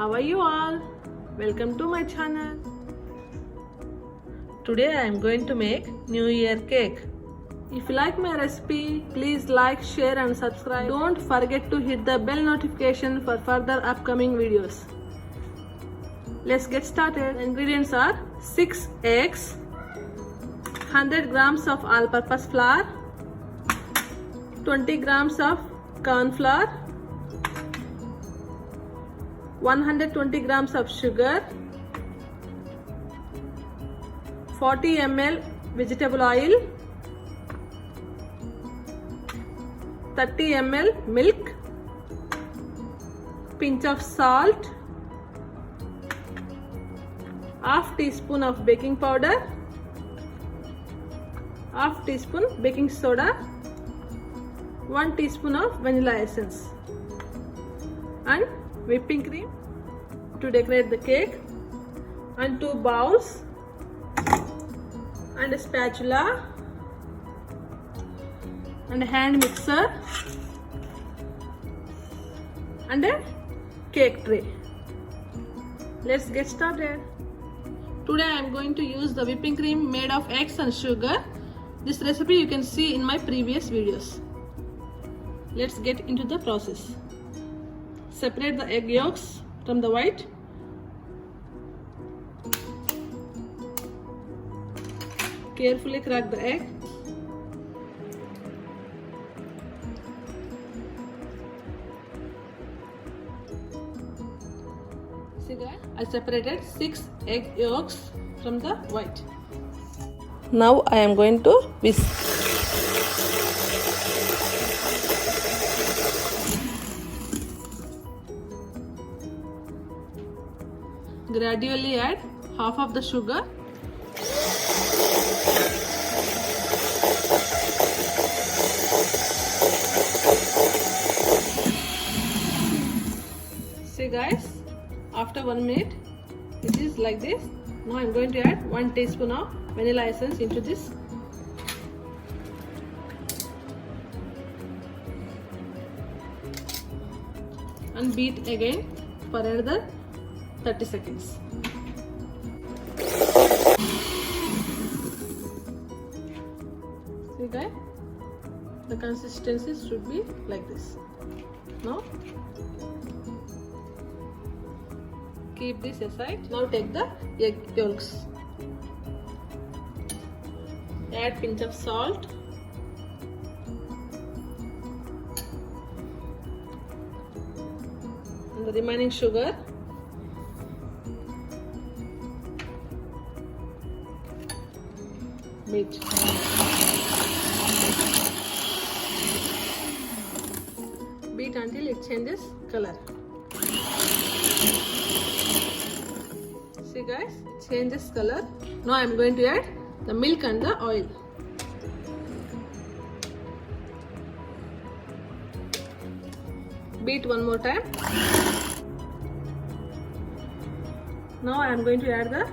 How are you all? Welcome to my channel. Today I am going to make New Year cake. If you like my recipe, please like, share and subscribe. Don't forget to hit the bell notification for further upcoming videos. Let's get started. The ingredients are 6 eggs, 100 grams of all-purpose flour, 20 grams of corn flour, 120 grams of sugar, 40 ml vegetable oil, 30 ml milk, pinch of salt, half teaspoon of baking powder, half teaspoon baking soda, 1 teaspoon of vanilla essence and whipping cream to decorate the cake, and 2 bowls and a spatula and a hand mixer and a cake tray. Let's get started. Today I am going to use the whipping cream made of eggs and sugar. This recipe you can see in my previous videos. Let's get into the process. Separate the egg yolks from the white. Carefully crack the egg. See guys, I separated 6 egg yolks from the white. Now I am going to whisk. Gradually add half of the sugar. See guys, after 1 minute it is like this. Now I am going to add 1 teaspoon of vanilla essence into this. And beat again for another 30 seconds. See guys, the consistency should be like this. Now keep this aside. Now take the egg yolks. Add pinch of salt. And the remaining sugar. Beat. Beat until it changes color. See guys, it changes color. Now I am going to add the milk and the oil. Beat one more time. Now I am going to add the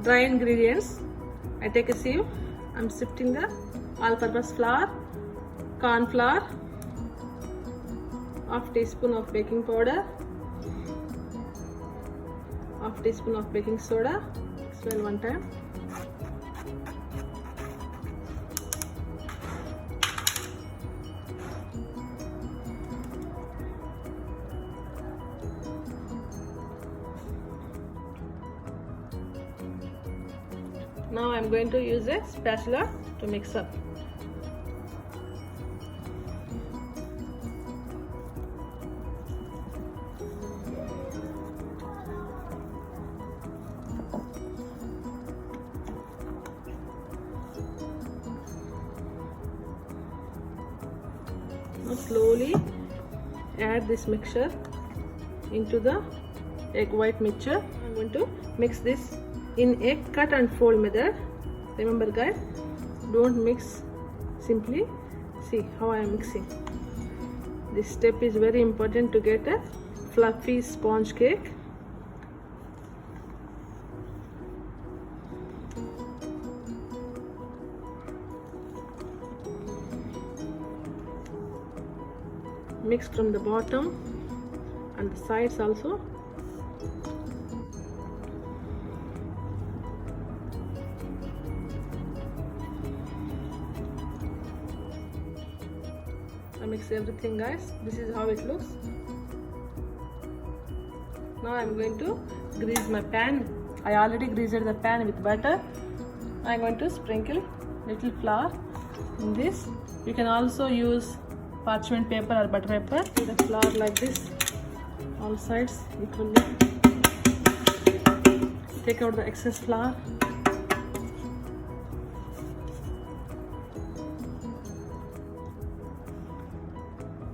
dry ingredients. I take a sieve. I am sifting the all-purpose flour, corn flour, half teaspoon of baking powder, half teaspoon of baking soda. Mix well one time. Now I am going to use a spatula to mix up. Now slowly add this mixture into the egg white mixture. I am going to mix this in a cut and fold method. Remember guys, don't mix simply. See how I am mixing. This step is very important to get a fluffy sponge cake. Mix from the bottom and the sides also. mix everything, guys. This is how it looks. Now I'm going to grease my pan. I already greased the pan with butter. I'm going to sprinkle little flour in this. You can also use parchment paper or butter paper. The flour like this, all sides equally. Take out the excess flour.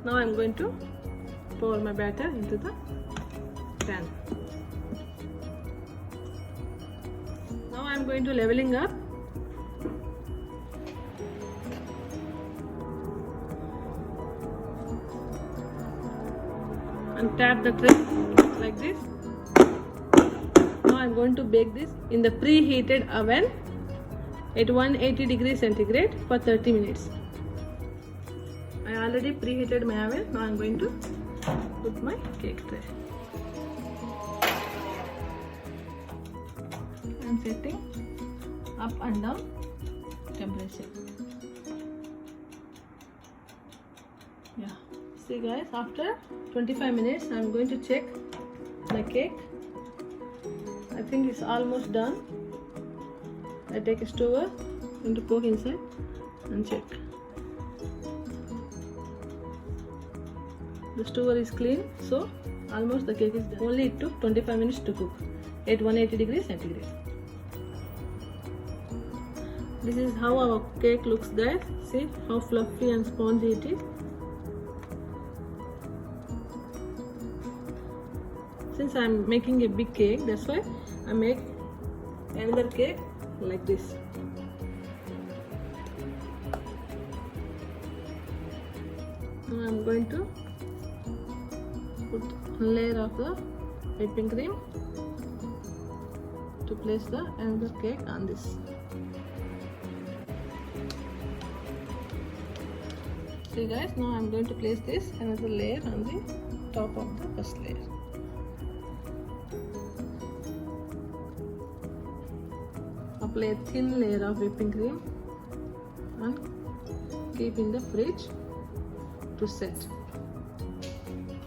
Now I'm going to pour my batter into the pan. Now I'm going to leveling up. And tap the tray like this. Now I'm going to bake this in the preheated oven at 180 degrees centigrade for 30 minutes. I already preheated my oven. Now I'm going to put my cake tray. I'm setting up and down temperature. Yeah. See guys, after 25 minutes I'm going to check my cake. I think it's almost done. I take a stover and to poke inside and check. The stover is clean, so almost the cake is done. Only it took 25 minutes to cook at 180 degrees centigrade. This is how our cake looks, guys. See how fluffy and spongy it is. Since I'm making a big cake, that's why I make another cake like this. Now I'm going to put a layer of the whipping cream to place the another cake on this. See guys, now I'm going to place this another layer on the top of the first layer. Apply a thin layer of whipping cream and keep in the fridge to set.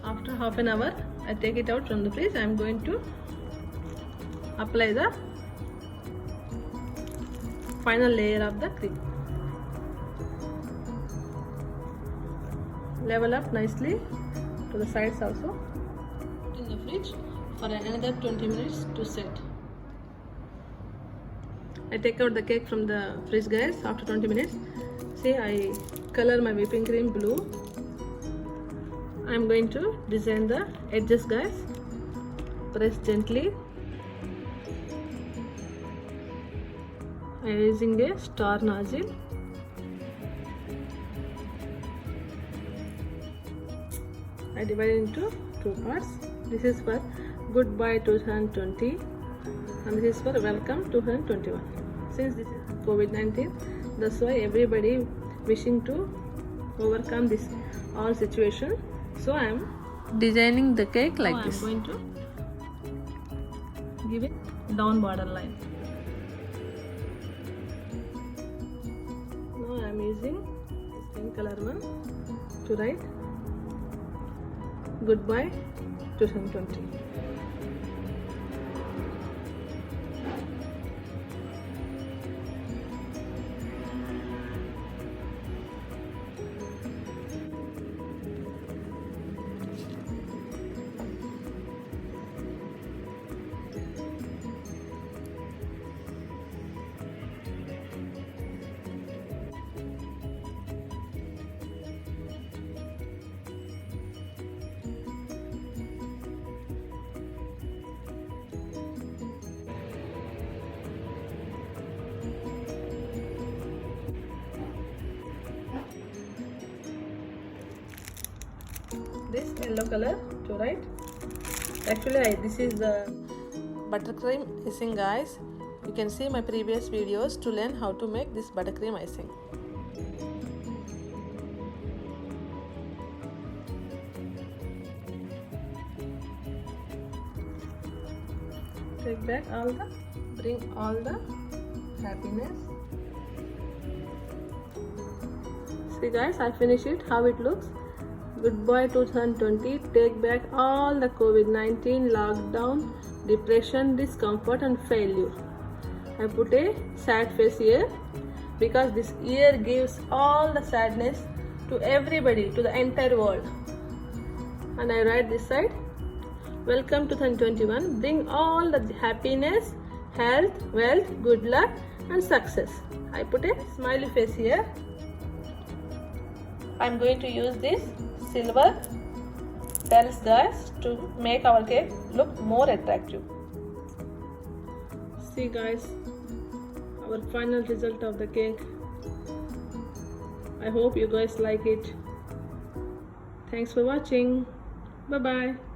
After half an hour, I take it out from the fridge. I am going to apply the final layer of the cream. Level up nicely to the sides also. Put in the fridge for another 20 minutes to set. I take out the cake from the fridge, guys, after 20 minutes. See, I color my whipping cream blue. I am going to design the edges, guys. Press gently. I am using a star nozzle. I divide into two parts. This is for Goodbye 2020 and this is for Welcome 2021. Since this is COVID-19, that's why everybody wishing to overcome this all situation. So I am designing the cake like this. I am going to give it down border line. Now I am using this pink color one to write Goodbye 2020. This yellow color to write. Actually, this is the buttercream icing, guys. You can see my previous videos to learn how to make this buttercream icing. Take back bring all the happiness. See guys, I finish it. How it looks. Goodbye 2020. Take back all the COVID-19, lockdown, depression, discomfort and failure. I put a sad face here because this year gives all the sadness to everybody, to the entire world. And I write this side, welcome to 2021. Bring all the happiness, health, wealth, good luck and success. I put a smiley face here. I'm going to use this silver bells guys to make our cake look more attractive. See guys, our final result of the cake. I hope you guys like it. Thanks for watching. Bye bye.